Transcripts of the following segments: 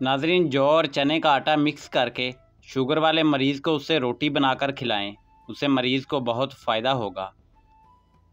नाजरीन, जौ और चने का आटा मिक्स करके शुगर वाले मरीज़ को उससे रोटी बनाकर खिलाएं। उससे मरीज़ को बहुत फ़ायदा होगा।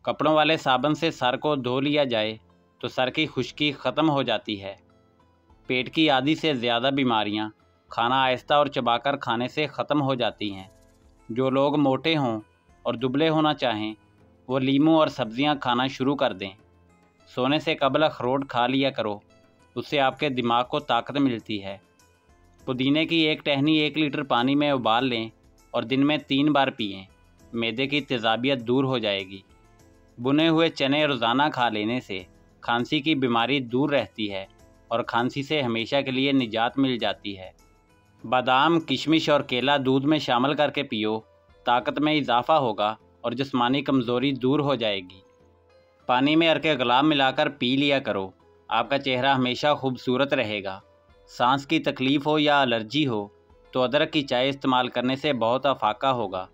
कपड़ों वाले साबुन से सर को धो लिया जाए तो सर की खुश्की ख़त्म हो जाती है। पेट की आधी से ज़्यादा बीमारियां खाना आहिस्ता और चबाकर खाने से ख़त्म हो जाती हैं। जो लोग मोटे हों और दुबले होना चाहें वो लीमू और सब्ज़ियां खाना शुरू कर दें। सोने से कबल अखरोट खा लिया करो, उससे आपके दिमाग को ताकत मिलती है। पुदीने की एक टहनी 1 लीटर पानी में उबाल लें और दिन में 3 बार पिएं। मैदे की तेज़ाबियत दूर हो जाएगी। बुने हुए चने रोज़ाना खा लेने से खांसी की बीमारी दूर रहती है और खांसी से हमेशा के लिए निजात मिल जाती है। बादाम, किशमिश और केला दूध में शामिल करके पियो, ताकत में इजाफ़ा होगा और जिस्मानी कमज़ोरी दूर हो जाएगी। पानी में अर्के गुलाब मिलाकर पी लिया करो, आपका चेहरा हमेशा खूबसूरत रहेगा। सांस की तकलीफ़ हो या एलर्जी हो तो अदरक की चाय इस्तेमाल करने से बहुत अफाका होगा।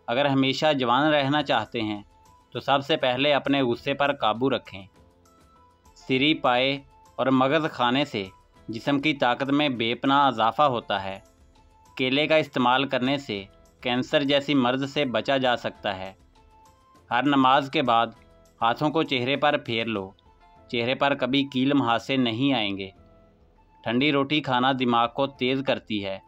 अगर हमेशा जवान रहना चाहते हैं तो सबसे पहले अपने गुस्से पर काबू रखें। सिरी, पाए और मगज़ खाने से जिस्म की ताकत में बेपनाह इजाफ़ा होता है। केले का इस्तेमाल करने से कैंसर जैसी मर्ज़ से बचा जा सकता है। हर नमाज के बाद हाथों को चेहरे पर फेर लो, चेहरे पर कभी कील मुहासे नहीं आएंगे। ठंडी रोटी खाना दिमाग को तेज़ करती है।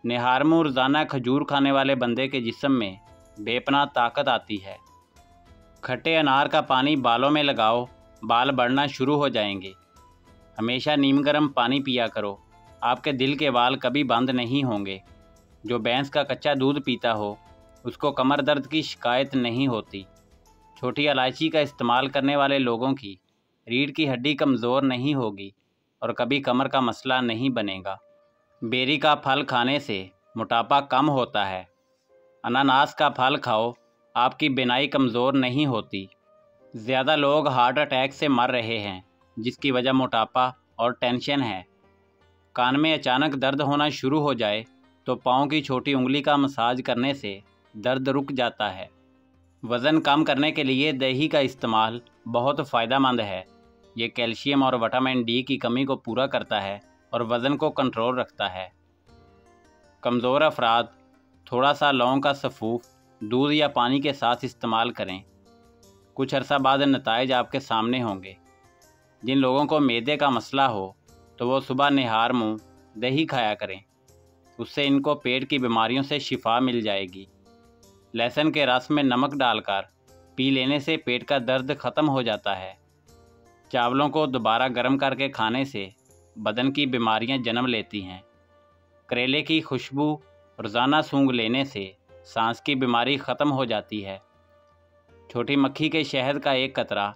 निहार मुँह रोज़ाना खजूर खाने वाले बंदे के जिस्म में बेपनाह ताकत आती है। खट्टे अनार का पानी बालों में लगाओ, बाल बढ़ना शुरू हो जाएंगे। हमेशा नीम गर्म पानी पिया करो, आपके दिल के बाल कभी बंद नहीं होंगे। जो भैंस का कच्चा दूध पीता हो उसको कमर दर्द की शिकायत नहीं होती। छोटी इलायची का इस्तेमाल करने वाले लोगों की रीढ़ की हड्डी कमज़ोर नहीं होगी और कभी कमर का मसला नहीं बनेगा। बेरी का फल खाने से मोटापा कम होता है। अनानास का फल खाओ, आपकी बिनाई कमज़ोर नहीं होती। ज़्यादा लोग हार्ट अटैक से मर रहे हैं जिसकी वजह मोटापा और टेंशन है। कान में अचानक दर्द होना शुरू हो जाए तो पाँव की छोटी उंगली का मसाज करने से दर्द रुक जाता है। वज़न कम करने के लिए दही का इस्तेमाल बहुत फ़ायदेमंद है। ये कैल्शियम और विटामिन डी की कमी को पूरा करता है और वज़न को कंट्रोल रखता है। कमज़ोर अफराद थोड़ा सा लौंग का सफ़ूफ दूध या पानी के साथ इस्तेमाल करें। कुछ अरसा बाद नताइज आपके सामने होंगे। जिन लोगों को मैदे का मसला हो तो वो सुबह निहार मुँह दही खाया करें, उससे इनको पेट की बीमारियों से शिफा मिल जाएगी। लहसुन के रस में नमक डालकर पी लेने से पेट का दर्द ख़त्म हो जाता है। चावलों को दोबारा गर्म करके खाने से बदन की बीमारियां जन्म लेती हैं। करेले की खुशबू रोज़ाना सूंघ लेने से सांस की बीमारी ख़त्म हो जाती है। छोटी मक्खी के शहद का एक कतरा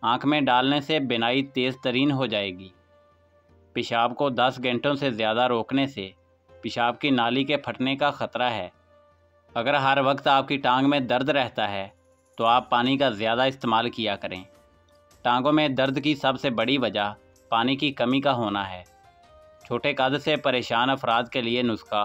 आँख में डालने से बिनाई तेज़ तरीन हो जाएगी। पेशाब को 10 घंटों से ज़्यादा रोकने से पेशाब की नाली के फटने का ख़तरा है। अगर हर वक्त आपकी टांग में दर्द रहता है तो आप पानी का ज़्यादा इस्तेमाल किया करें। टांगों में दर्द की सबसे बड़ी वजह पानी की कमी का होना है। छोटे कद से परेशान अफराद के लिए नुस्खा: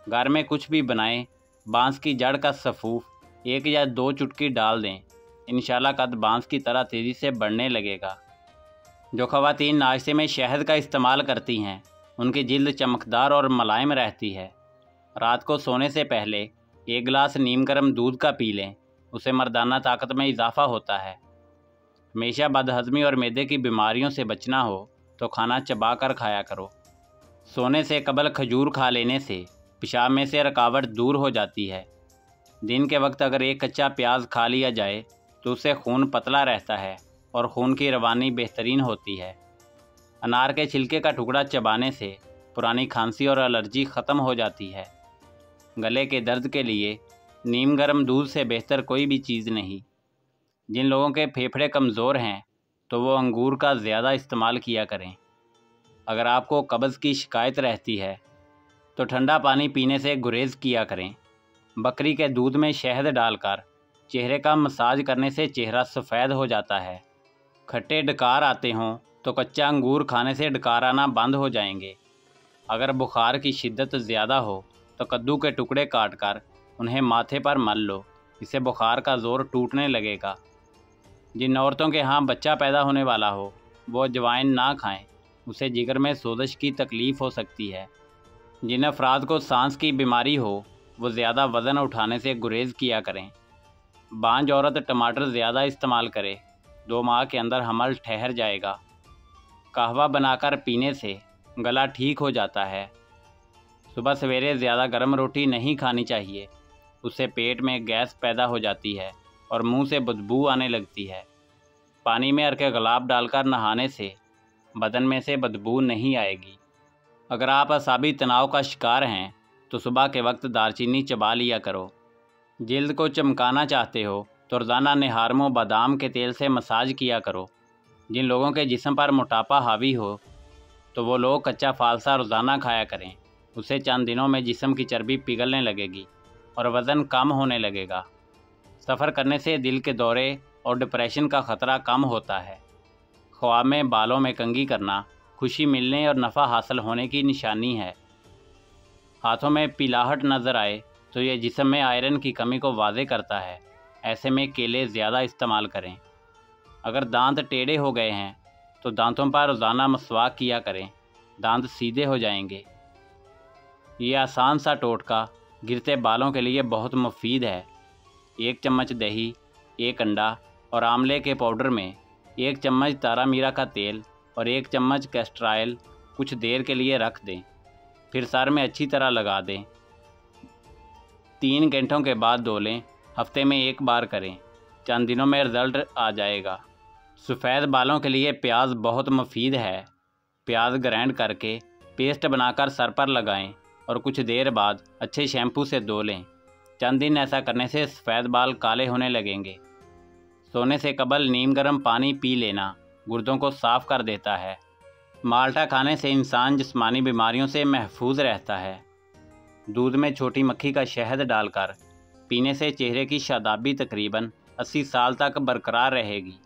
घर में कुछ भी बनाएं, बांस की जड़ का सफ़ूफ 1 या 2 चुटकी डाल दें, इंशाल्लाह कद बांस की तरह तेज़ी से बढ़ने लगेगा। जो ख़वातीन नाश्ते में शहद का इस्तेमाल करती हैं उनकी जिल्द चमकदार और मुलायम रहती है। रात को सोने से पहले 1 गिलास नीम गर्म दूध का पी लें, उससे मर्दाना ताकत में इजाफ़ा होता है। हमेशा बदहज़मी और मैदे की बीमारियों से बचना हो तो खाना चबा कर खाया करो। सोने से कबल खजूर खा लेने से पेशाब में से रुकावट दूर हो जाती है। दिन के वक्त अगर एक कच्चा प्याज खा लिया जाए तो उससे खून पतला रहता है और खून की रवानी बेहतरीन होती है। अनार के छिलके का टुकड़ा चबाने से पुरानी खांसी और एलर्जी ख़त्म हो जाती है। गले के दर्द के लिए नीम गर्म दूध से बेहतर कोई भी चीज़ नहीं। जिन लोगों के फेफड़े कमज़ोर हैं तो वो अंगूर का ज़्यादा इस्तेमाल किया करें। अगर आपको कब्ज़ की शिकायत रहती है तो ठंडा पानी पीने से गुरेज किया करें। बकरी के दूध में शहद डालकर चेहरे का मसाज करने से चेहरा सफ़ेद हो जाता है। खट्टे डकार आते हों तो कच्चा अंगूर खाने से डकार आना बंद हो जाएंगे। अगर बुखार की शिद्दत ज़्यादा हो तो कद्दू के टुकड़े काट कर उन्हें माथे पर मल लो, इससे बुखार का ज़ोर टूटने लगेगा। जिन औरतों के यहाँ बच्चा पैदा होने वाला हो वो अजवाइन ना खाएं, उसे जिगर में सोजश की तकलीफ़ हो सकती है। जिन अफराद को सांस की बीमारी हो वो ज़्यादा वज़न उठाने से गुरेज किया करें। बांझ औरत टमाटर ज़्यादा इस्तेमाल करे, 2 माह के अंदर हमल ठहर जाएगा। कहवा बनाकर पीने से गला ठीक हो जाता है। सुबह सवेरे ज़्यादा गर्म रोटी नहीं खानी चाहिए, उससे पेट में गैस पैदा हो जाती है और मुंह से बदबू आने लगती है। पानी में अर्क गुलाब डालकर नहाने से बदन में से बदबू नहीं आएगी। अगर आप असाबी तनाव का शिकार हैं तो सुबह के वक्त दालचीनी चबा लिया करो। जिल्द को चमकाना चाहते हो तो रोज़ाना निहारमो बादाम के तेल से मसाज किया करो। जिन लोगों के जिस्म पर मोटापा हावी हो तो वो लोग कच्चा फालसा रोज़ाना खाया करें, उससे चंद दिनों में जिस्म की चर्बी पिघलने लगेगी और वज़न कम होने लगेगा। सफ़र करने से दिल के दौरे और डिप्रेशन का ख़तरा कम होता है। ख्वाब में बालों में कंघी करना खुशी मिलने और नफ़ा हासिल होने की निशानी है। हाथों में पीलाहट नज़र आए तो यह जिस्म में आयरन की कमी को वाज़े करता है। ऐसे में केले ज़्यादा इस्तेमाल करें। अगर दांत टेढ़े हो गए हैं तो दांतों पर रोज़ाना मसवाक किया करें, दांत सीधे हो जाएंगे। ये आसान सा टोटका गिरते बालों के लिए बहुत मुफीद है। 1 चम्मच दही, 1 अंडा और आंवले के पाउडर में 1 चम्मच तारा मीरा का तेल और 1 चम्मच कैस्टर ऑयल कुछ देर के लिए रख दें, फिर सर में अच्छी तरह लगा दें। 3 घंटों के बाद धो लें। हफ्ते में 1 बार करें, चंद दिनों में रिज़ल्ट आ जाएगा। सफ़ेद बालों के लिए प्याज बहुत मुफीद है। प्याज ग्राइंड करके पेस्ट बनाकर सर पर लगाएं और कुछ देर बाद अच्छे शैम्पू से धो लें। चंद दिन ऐसा करने से सफ़ेद बाल काले होने लगेंगे। सोने से कबल नीम गर्म पानी पी लेना गुर्दों को साफ़ कर देता है। माल्टा खाने से इंसान जिस्मानी बीमारियों से महफूज रहता है। दूध में छोटी मक्खी का शहद डालकर पीने से चेहरे की शादाबी तकरीबन 80 साल तक बरकरार रहेगी।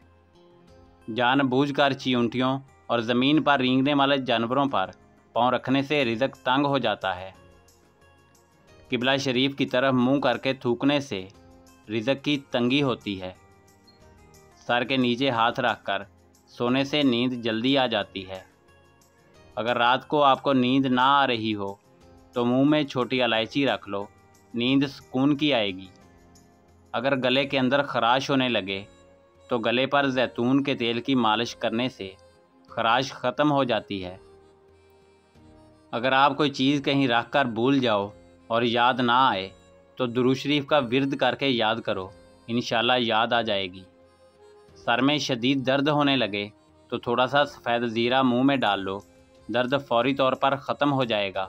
जानबूझकर चींटियों और ज़मीन पर रेंगने वाले जानवरों पर पाँव रखने से रिज़्क तंग हो जाता है। किबला शरीफ की तरफ मुंह करके थूकने से रिज़्क की तंगी होती है। सर के नीचे हाथ रखकर सोने से नींद जल्दी आ जाती है। अगर रात को आपको नींद ना आ रही हो तो मुंह में छोटी इलायची रख लो, नींद सुकून की आएगी। अगर गले के अंदर खराश होने लगे तो गले पर जैतून के तेल की मालिश करने से खराश ख़त्म हो जाती है। अगर आप कोई चीज़ कहीं रख कर भूल जाओ और याद ना आए तो दुरूद शरीफ का विर्द करके याद करो, इंशाल्लाह याद आ जाएगी। सर में शदीद दर्द होने लगे तो थोड़ा सा सफ़ेद ज़ीरा मुंह में डाल लो, दर्द फौरी तौर पर ख़त्म हो जाएगा।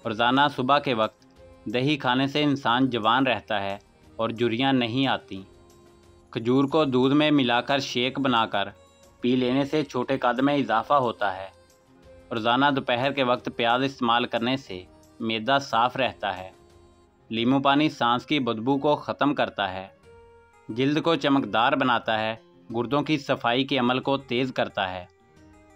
रोज़ाना सुबह के वक्त दही खाने से इंसान जवान रहता है और झुर्रियाँ नहीं आती। खजूर को दूध में मिलाकर शेक बनाकर पी लेने से छोटे कद में इजाफ़ा होता है। रोज़ाना दोपहर के वक्त प्याज इस्तेमाल करने से मैदा साफ़ रहता है। नींबू पानी सांस की बदबू को ख़त्म करता है, जिल्द को चमकदार बनाता है, गुर्दों की सफाई के अमल को तेज़ करता है।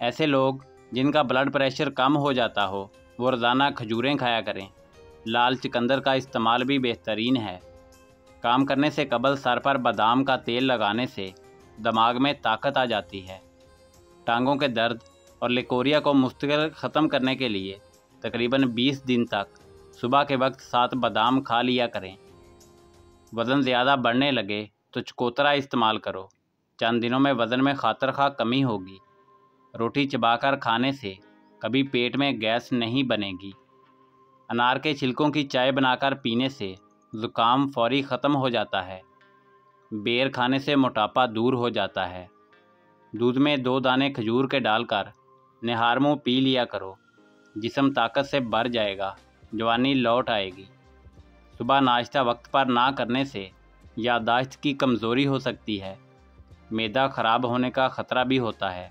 ऐसे लोग जिनका ब्लड प्रेशर कम हो जाता हो वो रोज़ाना खजूरें खाया करें। लाल चुकंदर का इस्तेमाल भी बेहतरीन है। काम करने से कबल सर पर बादाम का तेल लगाने से दिमाग में ताकत आ जाती है। टांगों के दर्द और लिकोरिया को मुस्तकिल ख़त्म करने के लिए तकरीबन 20 दिन तक सुबह के वक्त 7 बादाम खा लिया करें। वज़न ज़्यादा बढ़ने लगे तो चकोतरा इस्तेमाल करो, चंद दिनों में वज़न में खातर कमी होगी। रोटी चबाकर खाने से कभी पेट में गैस नहीं बनेगी। अनार के छिलकों की चाय बनाकर पीने से ज़ुकाम फौरी ख़त्म हो जाता है। बेर खाने से मोटापा दूर हो जाता है। दूध में 2 दाने खजूर के डालकर निहारमो पी लिया करो, जिस्म ताकत से भर जाएगा, जवानी लौट आएगी। सुबह नाश्ता वक्त पर ना करने से याददाश्त की कमज़ोरी हो सकती है, मैदा ख़राब होने का ख़तरा भी होता है।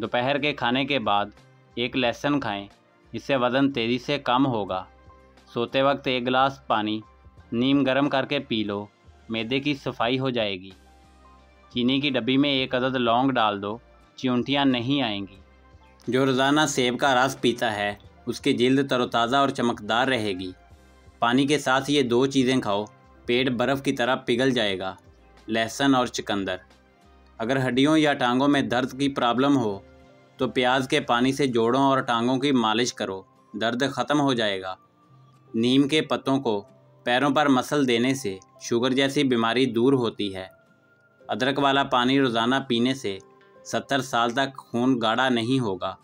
दोपहर के खाने के बाद 1 लहसुन खाएं, इससे वज़न तेज़ी से कम होगा। सोते वक्त 1 गिलास पानी नीम गर्म करके पी लो, मैदे की सफाई हो जाएगी। चीनी की डब्बी में 1 अदद लौंग डाल दो, चींटियाँ नहीं आएंगी। जो रोज़ाना सेब का रस पीता है उसकी जिल्द तरोताज़ा और चमकदार रहेगी। पानी के साथ ये 2 चीज़ें खाओ, पेट बर्फ़ की तरह पिघल जाएगा, लहसुन और चुकंदर। अगर हड्डियों या टांगों में दर्द की प्रॉब्लम हो तो प्याज के पानी से जोड़ों और टांगों की मालिश करो, दर्द ख़त्म हो जाएगा। नीम के पत्तों को पैरों पर मसल देने से शुगर जैसी बीमारी दूर होती है। अदरक वाला पानी रोज़ाना पीने से 70 साल तक खून गाढ़ा नहीं होगा।